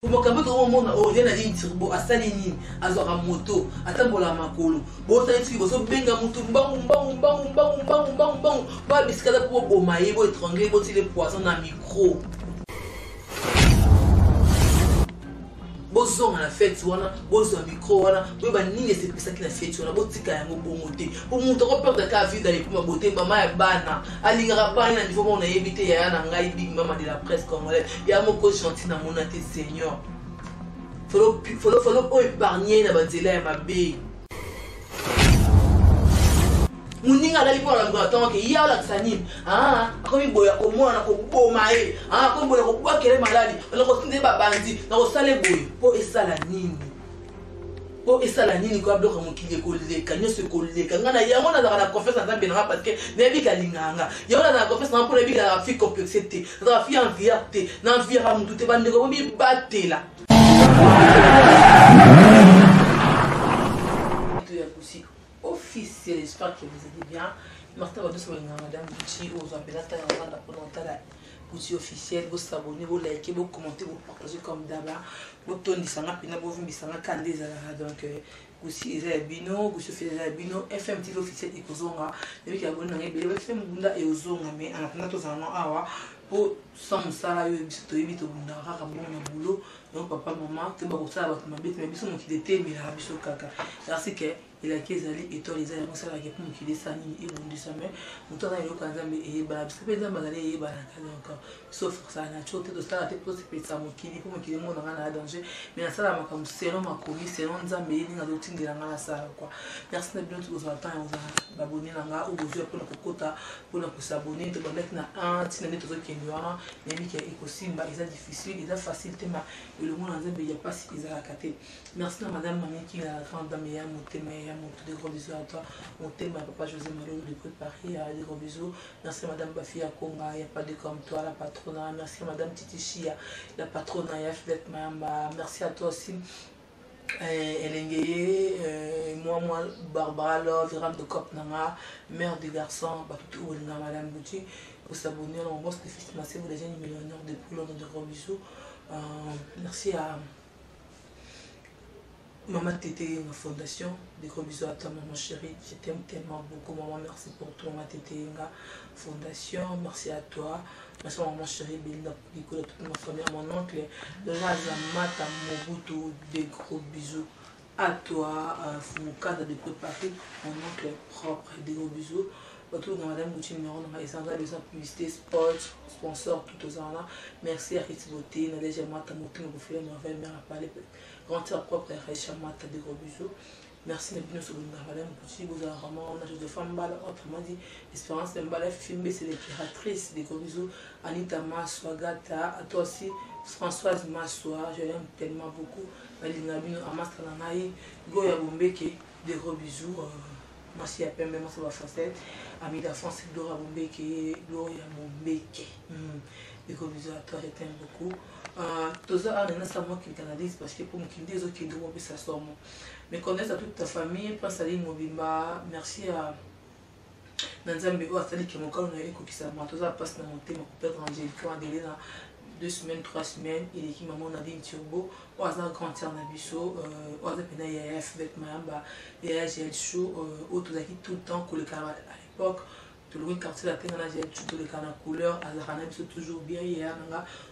Mokambo to mona o yana di turbo asali nini azora moto atambola makolo bo tanti bo so benga mutu mbangu ba biskala po bomaye bo étranger bo tile poisson na micro bozonga na fête wana bozwa micro wana bo ba nini c'est pesa ki na fête wana bo tika yango bongote po mutu ko perdre ka vie d'aller pour beauté mama ya bana alingara pa na niveau mona yebite ya na ngai big mama de la presse congolaise ya moko gentil na mona te seigneur faut épargner na banzela ya mabe muninga dali pour la grand que ya la sanim akomi boya komona ko boma ko boya ko bakele maladi na ko tinde ba bandi na ko sale boy po esala nini ko ablo ko mukile ko leka nyo se ko leka ngana yango na na confiance na benanga parce que nebi kalinganga yango na confiance na pour nebi la fille complexité na fille en fierté na vira mutu te bande ko bi batela officiel, j'espère que vous allez bien. Martin va sur madame Bouti, aux appellateurs, Bouti officiel, vous abonnez, vous likez, vous commentez, vous partagez comme d'abord. Vous tournez ça, vous venez ça, donc Bouti Bino, Bouti Bino, FM TV officiel, et Kozonga, et puis abonnez, FM Bunda et Ozonga, mais en attendant tous en awa. Pour sans ça, il y a un boulot. Donc, papa, maman, tu vas ça, ma bête, mais ils qui détaillent, mais la biche au caca. Parce que il a qu'ils allaient et toi, les amis, ça va répondre qu'il est sani et on dit ça, mais nous t'en avons quand même et bah, parce que les hommes allaient et bah, encore. Sauf ça, la chose de ça, la tête pour se péter ça, mon kili, pour me qu'il est mon en danger. Mais ça, là, comme c'est l'homme à commis, c'est l'homme d'amé, il y a d'autres de la salle, quoi. Merci de bien tous autant, on va abonner là, ou vous jouez pour le quota, pour nous s'abonner, de mettre un, tu n'as pas de qui est noir, mais qui est aussi, il est difficile, il est facile, et le monde en Zambie, il n'y a pas si ils ont racaté. Merci à madame Mamie qui a grande dame, mon thème, des gros bisous à toi, mon thème, papa José Malo, de Paris, des gros bisous. Merci à madame Bafia Konga, il n'y a pas de comme toi, la patronne. Merci à madame Titichia, la patronne, Yaflet Mayamba. Merci à toi aussi. Elengeye, moi, Barbara Love, Viram de Kopnanga, mère des garçons, tout madame Bouti, pour s'abonner, on bosse des fils, merci vous les jeunes millionnaires de Poulon, de gros bisous. Merci à Maman Tété, ma fondation, des gros bisous à toi, maman chérie, je t'aime tellement beaucoup, maman, merci pour tout, Maman Tété, fondation, merci à toi, merci à maman chérie, Belinda, Nicolas, toute ma famille, à mon oncle, Razamata, Mobutu, des gros bisous à toi, Foumouka, de Paris, mon oncle propre, des gros bisous. Tout dans madame Bouti numéro dans les endroits besoin publicité sport sponsor tout aux là merci à Ritz Beauté Nadège Mata Mouti me faire merveille mère à parler grandir propre Recha Mata des gros bisous merci de bien sur madame Bouti vous avez vraiment on a de femmes balle autrement dit Espérance Mbala filmé c'est l'éclairatrice des gros bisous Anita Maswa Gata à toi aussi Françoise Maswa je l'aime tellement beaucoup Malina Bino Amastra Nanaï Goya Bombeke des gros bisous merci à Pembe, merci à la facette. Ami de la France, Dora Bombeke, Gloria Bombeke. Des gros bisous à toi, je t'aime beaucoup. Tout ça, on a ça moi qui canalise parce que pour me quitter, les autres qui doivent ça sort. Mais connaissez à toute ta famille, pense à Mobimba, merci à Nanzambe, à Sali qui m'a encore eu qui ça m'a tout ça passe dans mon thème, mon père Angélique, quand on est là. 2 semaines, 3 semaines, il est qui maman a dit turbo, ou à un grand tiers nabiso, ou à un pénal IAF, avec Mayamba, et à j'ai chaud, autre tout le temps que le canal à l'époque, tout le quartier la terre, j'ai tout le canal couleur, à la canal, toujours bien, hier,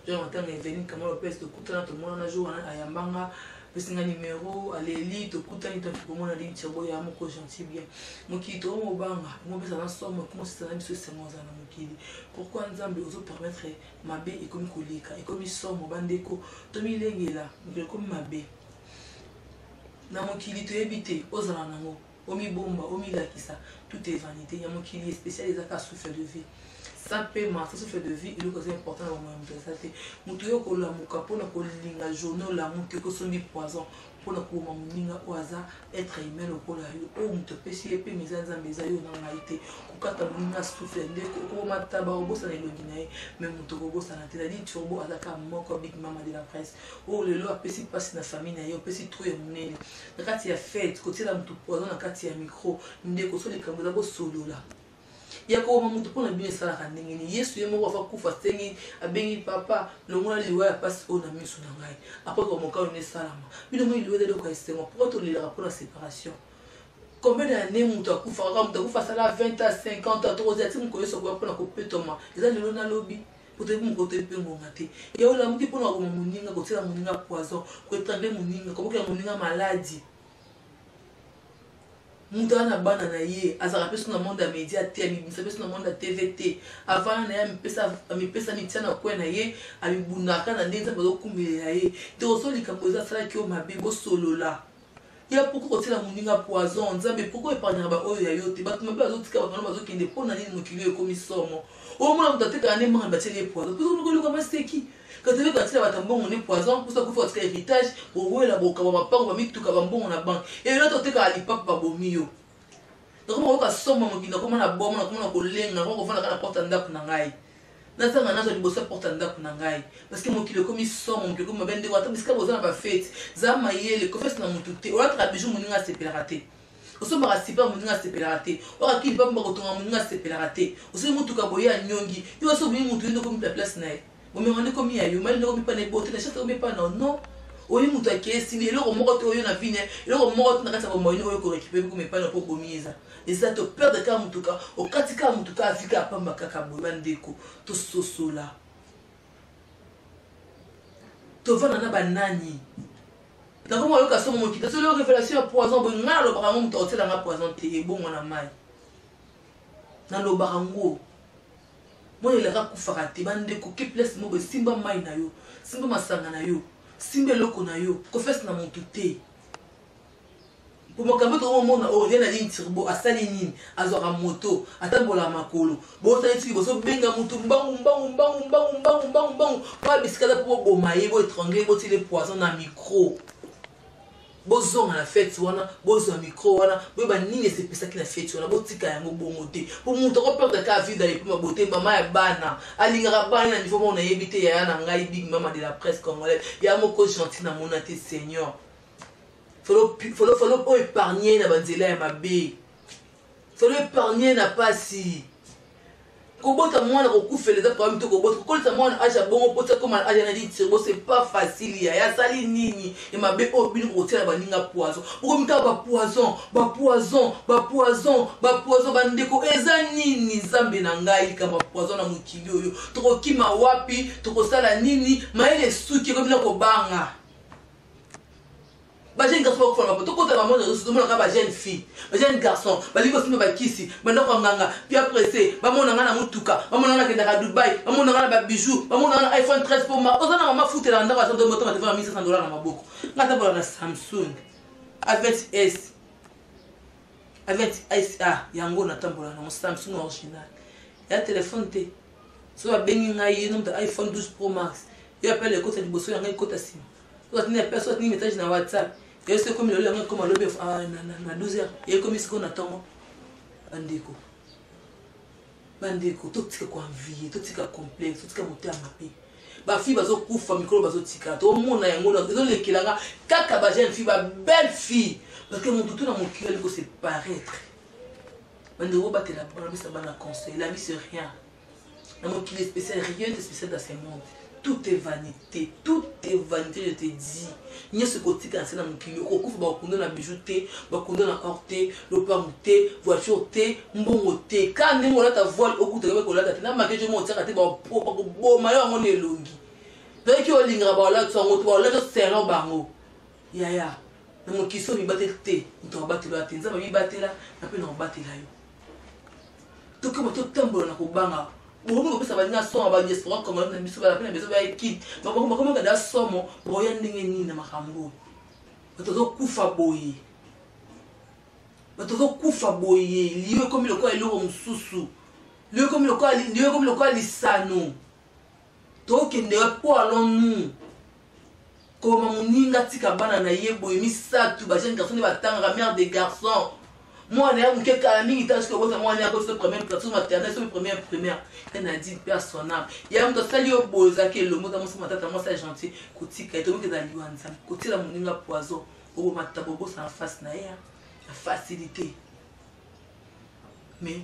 j'ai entendu un événement, comment le pèse de Koutana, tout le monde a joué à Yambanga. Un numéro à l'élite, tout le temps, tout le monde a dit turbo, il y a un mot gentil bien. Mon qui est au banga, moi, ça n'a somme, comment c'est un peu ce mot à la pourquoi nous avons besoin de permettre ma baie et comme Kolika, et comme ils sont mon bandeko, Tommy Lengela, comme ma baie. Namo Kili, tu es habité, aux Alanamo, Omi Bomba, Omi Lakisa, tout est vanité, Yamo Kili est spécialisé à souffle de vie. Sans paiement, ça souffle de vie, il est important dans mon intéressé. Moutoyo Kola Moukapo, na Kolinga, journaux, la mouke, que son poison. Pour la cour au hasard être humain au pôle où on te peut si épée mes amis ont été ou quand on a souffert de mataba au boss à l'Guinée même mon togo ça n'a été dit turbo à la cam comme big mama de la presse oh le lot a pessi passe dans la famille n'a pas si trop mon quand il a fait côté là tout poison quand il y a micro une décoration les caméras solo là ya ko mamutu pona bien sala ka ndengeni Yesu ye moko fa kufa sengi abengi papa longola liwa ya passe ona misu na ngai après ko moka ne salama bino mo liwa de ko esengo pour to lira pour la séparation combien d'années mutu akufa ka mutu akufa sala 20 à 50 à 3 ati mko yeso ko pona ko petoma eza lelo na lobby pour te mko te pengo ngate ya ola mutu pona ko muninga ko tela muninga poison ko étrangler muninga ko ke muninga maladie Moudana bana na ye azara peso na monde média te mi peso na monde TVT avant na ya mi pesa mi tiana ko na ye ami bunaka na ndenza bazo kumela ye te osoli kamboza sala ki o mabe bo solola ya pourquoi otela muninga poison nzambe pourquoi épargner ba oyo ya yote batu mabe bazo tika ba bazo kende pona nini mokili ekomi somo o mona mutateka ne manga bateli poison peso ngolo kama seki quand tu veux partir à ton bon on est poison pour ça qu'il faut faire héritage pour voir la boca va pas on va mettre tout comme bon na banque et là tu te ka alipa pa bomio donc on va somma mo kina comme na bombe na comme na kolenga ko fana kana porte ndako na ngai na sanga nazo libosa porte ndako na ngai parce que mo kilo comme somma mo kilo comme bende wata parce que bozana ba fête za mayele ko fesse na mutute o atra bijou moninga separaté oso ba sipa moninga separaté o akili ba mbako tonga moninga separaté oso mutuka boya nyongi yo so bi mutu ndo comme place na on me rend comme il y a eu mal ne pas les bottes ne chante pas non oyi mutu akesi ni eloko moko te oyo na vine eloko moko te na kati ya bomoi oyo ko récupérer comme pas na po komiza et ça te perdre ka mutuka o katika mutuka afika apamba kaka boba ndeko to sosola to vana na banani na comme oyo ka somo mokita so le révélation ya poison bo ngana lo baka mutu otela nga poison te e bongo na mai na lo barango moi il a kufaka te bande ko ke place mo be simba mai na yo simba masanga na yo simba loko na yo ko fesse na montu te pour mo kambe to mo na o na ligne turbo asali nini azora moto atambola makolo bo ta iti bo so benga mutu mbangu pa bisikala pour bomaye bo étrangler bo tile poison na micro bozo na fête wana bozo micro wana bo ba nini se pesa ki na fête wana bo tika yango bongo te pour mutu ko perdre ka vie dans les plus beauté mama ya bana alingara bana na niveau mon yebite ya na ngai big mama de la presse congolaise ya moko gentil na monate seigneur faut épargner na banzela ya mabe faut épargner na pasi kobota mwana kokufela za problème to kobota kolisa mwana aja bongo pota comme aja na dit c'est pas facile ya sali nini et mabe obini ko tela baninga poison ko mika ba poison bandeko eza nini zambe na ngai kama poison na mukili oyo to kima wapi to kosala nini maele suki ko bina ko banga ba jeune garçon ko fala to kota ba mona so mona ka ba jeune fille ba jeune garçon ba liko sima ba kisi banda ko nganga puis après c'est ba mona ngana mutuka ba mona ngana kenda Dubai ba mona ngana ba bijoux ba mona ngana iPhone 13 Pro Max ozana mama futela ndaka so de moto ma te $1500 na maboko ngata bola na Samsung avec S yango na tambola na Samsung original ya téléphone te so ba bengi ngai no iPhone 12 Pro Max ya appelle ko ta liboso ya ngai ko ta sim so tini personne ni message na WhatsApp et c'est comme le langue comme le bœuf na 12h et comme ce qu'on attend bandeko to tika ko envie to tika complexe to tika moté à mapi ba fille bazo kufa micro bazo tika to mona yango na zo lekelanga kaka ba jeune fille ba belle fille parce que mon tout na mon cœur ko se paraître bandeko ba te la bonne ça bana conseil la vie c'est rien na mon qui est spécial rien de spécial dans ce monde. Tout est vanité, je te dis. Il y a ce côté qui est dans mon kilo. Au coup, il y a des bijoux, il y a des orte, le pain, voiture, mbongo, quand on a ta voile, au coup, tu as marqué, je monte, tu as dit, bon, maillot, on est longi. Donc, il y a un lingre, là, tu as un autre, là, tu as un bango. Ya. Dans mon kiso, il battait le thé. Tu as battu la thé. Tu as battu là, après, on a battu là. Tout comme tu as un banga. Bongo pesa bana soma ba diaspora comme na biso ba pena beso ba kid ba comme kada somo boya ndenge nini na makambo batozo kufa boye liwe comme le quoi eloko mususu liwe comme le quoi lisano to kende po alonu comme muninga tika bana na yebo misatu ba jeune garçon ba tanga mère des garçons. Moi, on est un peu calme, parce que moi, on est un peu première classe maternelle, c'est première. Elle a dit personnel. Il y a un peu de salut au beau, ça qui est le mot dans mon matin, moi, c'est gentil. Côté qui est tombé dans l'Uanza, côté la moninga poison, au matabobo, c'est en face, la facilité. Mais,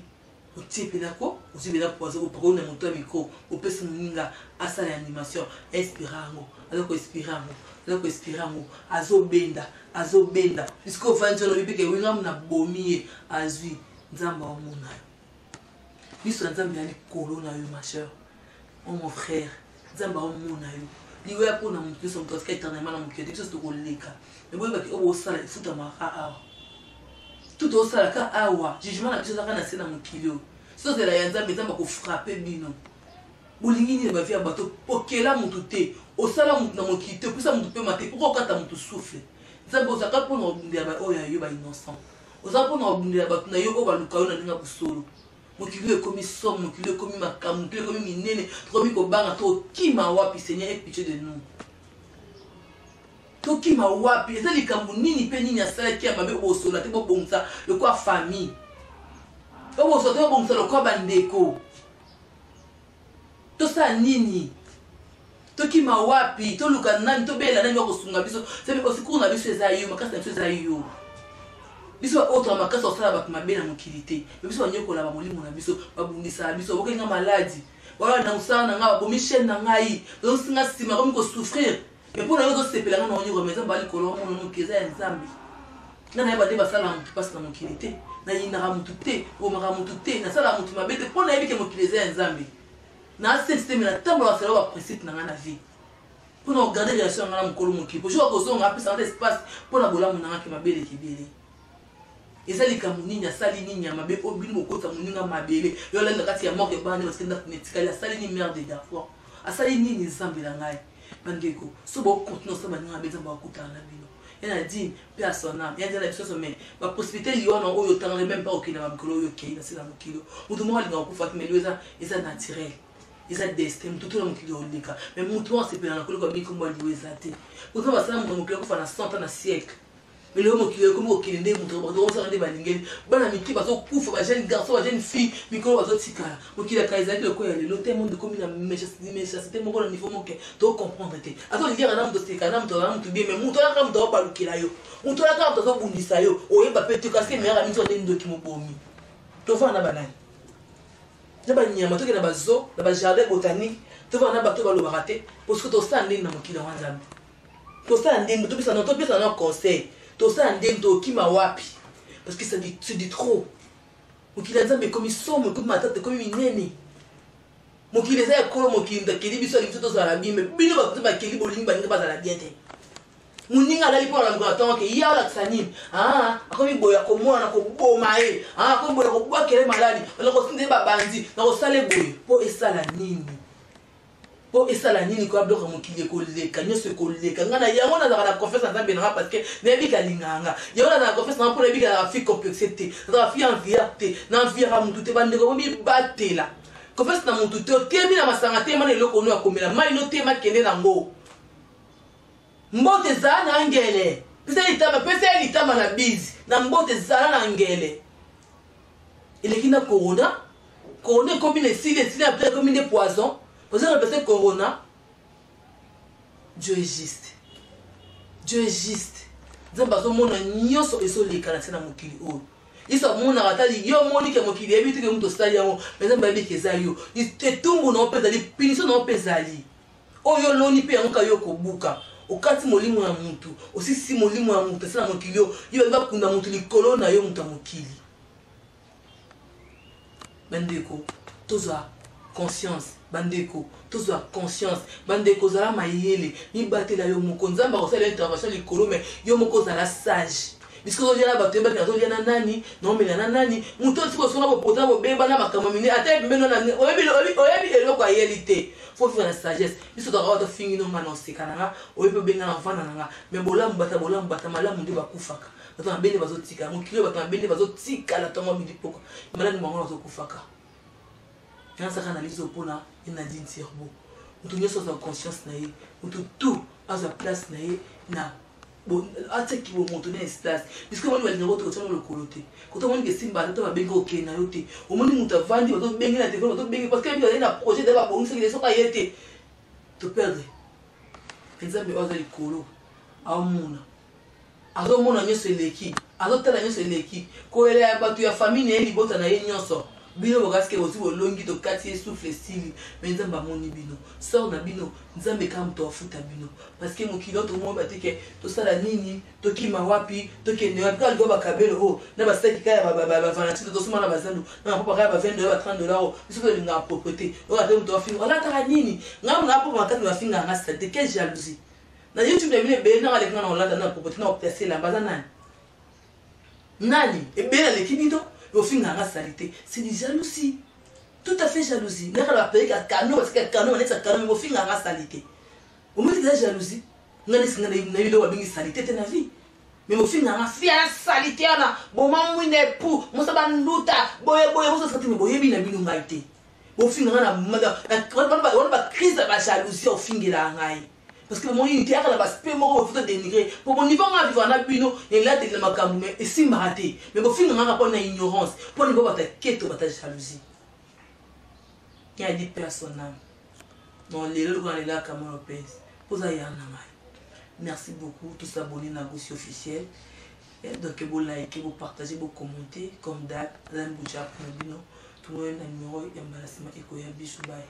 otie penako otie penako poison pour na moto micro opesa moninga asa la animation espirango aloko espirango azobenda puisque vandi on bibeke winga na bomi azui nzamba omona biso nzambe ali kolona yo ma chère oh mon frère nzamba omona yo liwe ya pona mon plus on doit éternellement na mokete biso to koleka mais boye baki obo sala futa maka awa tout au sala ka awa jugement na biso zaka na sena mokilio so c'est la nzambe nzamba ko frapper bino bolingi ni ba via bato okela mutu te osala mutu na mokili te opesa mutu pe mate pourquoi okata mutu souffle nzambe ozaka mpona obundela ba oyo yo ba innocent ozaka mpona obundela bato na yo oyo baluka yo na ndenge ya bosolo mokili ekomi somme mokili ekomi makambo mokili ekomi minene tokomi kobanga to okima wapi Seigneur aie pitié de nous tokima wapi eza likambo nini mpe nini asalaki ya mabe obosola te bobongisa lokwa famille obosola te bobongisa lokwa bandeko tosala nini tokima wapi toluka nani tobela nani bakosunga biso sepe osikuru na biso eza yo makasi na biso eza yo biso baotra makasi osala bato mabe na mokili te me biso banyokola bamolimo na biso babundisa biso bokenga maladi wala na mosala na ngai babomi chaine na ngai ozosinga nsima komi kosouffrir me mpona yo ozosepela ngai na onyoko me nzambe alikolo wamono noki eza ya nzambe nga nayeba te basala motu mpasi na mokili te nayinaka motu te omaka motu te nasala motu mabe te mpo nayebi ke mokili eza ya nzambe na système na tambola sala ba principe na nga na vie pour nous garder relation na mokolo mokili pour jour kozonga apesa na espace pour na bolamu na nga ke mabele kibele ezali kamunini asali nini ya mabe obini mokota muninga mabele yo lenda kati ya mort ebande parce que nda kunetikali asali ni merde d'enfant asali nini nzambe na ngai bandeko so bo continuer ça baninga beza ba kutana na bino yana dit pe à son âme yana la chose mais ba possibilité liona oyo tanga même pas okina mabikolo yo kei na sila mokilo mutu mo alinga okufa mais eza naturel eza destin mutu to mokili oleka mais mutu on sepela na koleka biko mwa liweza te mutu basala mutu mokili okufa na 100 ans na siècle mais le mokili comme okili nde mutu bato on nde balingeli bana miki bato kufa ba jeune garçon ba jeune fille mikolo bato tikala mokili akaisa ki lokoya lelo te monde comme na méchanceté moko na niveau moke to comprendre te ato lingera na mutu tikala na mutu na mutu bien mais mutu na mutu balukila yo mutu na mutu zo bundisa yo oyeba pe te parce que meilleur ami so nde ndoki mobomi to fa na banani Naba nyama toke na bazo na ba jardin botanique to va na bato balobaka te parce que to sa ndenge na mokili wa nzambe to sa ndenge to bisa na conseil to sa ndenge to kima wapi parce que ça dit trop mokili nzambe comme somme comme matata comme minene mokili za ekolo mokili ndakeli biso ali to za la bien mais bino ba ba keli bolingi ba ninga ba za la bien te muninga alali pour la ngata ke ya la tsanim akomi boya ko mona ko boma e ko boya ko bakele maladi na ko sinde ba bandi na ko sale boye po esala nini ko abdoka mokili ko leka nyoso ko leka ngana yango na za confiance nzambe na parce que na bika linganga yango na confiance na pour na bika la fi complexité na fi envie na envie ra mutu te bande ko bi batela confiance na mutu te temi na masanga te mana eloko no akomela mai no tema kende na ngo mbote za na ngele pesa litama na bizi na mbote za na ngele ilekina corona comme une sile après comme une poison vous avez répété corona Dieu est juste nzamba zo mona nyoso eso lekana tena mokili o isa mona katali yo moni ke mokili ebiti ke mto stali yango mais nzamba biki eza yo itetumbu na opeza li piniso na opeza li oyo loni pe yango ka yo kobuka okati molimo ya mutu osisi molimo ya mutu sana mokili yo ba kunda mutu likolo na yo mutu mokili bandeko toza conscience bandeko zala mayele ni batela yo moko nzamba ko sala intervention likolo mais yo moko zala sage bisko zo jana bato yeba kazo jana nani no mela na nani mutu siko sona bo pota bo beba na makambo mini ata mbeno na oyebi eloko ayelite faut faire la sagesse biso doit avoir fini no ngana osekana oyebi benga na vana nanga mais bolam bata malamu ndi bakufaka bato bende bazotika mokilo bato bende bazotika la tongo midi poko maladi mwango bazokufaka nasa kana lizo pona ina din cerveau mutu nyoso za conscience na ye mutu tout à sa place na ye na bon ateki bo mutu na espace puisque moi balinga ko tsona le kolote ko to moni ke simba to ba benga okay na yote o moni mutu avandi bato benga na téléphone bato benga parce que il y a un projet de ba bonisa qui les sont pas yete to perdre exemple oza likolo amuna azomona nyoso eleki azotala nyoso eleki ko ele ya bato ya famille ne libota na ye nyoso bino bokaske aussi bolongi to kati souffle style mais nzambe amoni bino sort na bino nzambe kam to afuta bino parce que mokilo to mo batike to sala nini to kima wapi to kende wapi ka ba kabelo ho na ba saki kaya ba fanatique to suma na bazandu na papa kaya ba 20 $, 30 $, biso ko linga propreté o ate to afinga ala ta nini ngam na papa makati ba finga ngasa de quelle jalousie na YouTube na bino be na ale kana olanda na propreté na optasi la bazana nani e be na lekibito au fin de salité, c'est des jalousies. Tout à fait jalousie. N'a pas payé qu'à canon parce que canon on est à canon mais au fin de salité. Au moins c'est jalousie. On a eu de salité de la vie. Mais au fin de la salité là, bon maman n'est pour, mon ça va nous ta, boye on se sent mais boye bien bien ngaité. Au fin de la on va crise de la jalousie au fin de la ngaï. Parce que mon unité a la spé mo faut dénigrer pour mon niveau on vivre na bino et là de makambu mais si maraté mais au fin on a pas ignorance pour niveau ba ta quête ba ta jalousie il y a des personnes non les lots on est là comme européens pour ça y en a. Merci beaucoup tous abonnés na Gossi officiel donc vous likez vous partagez vous commentez comme d'hab dans bouja pour bino tout le monde numéro et embarrassement et koya bisou bye.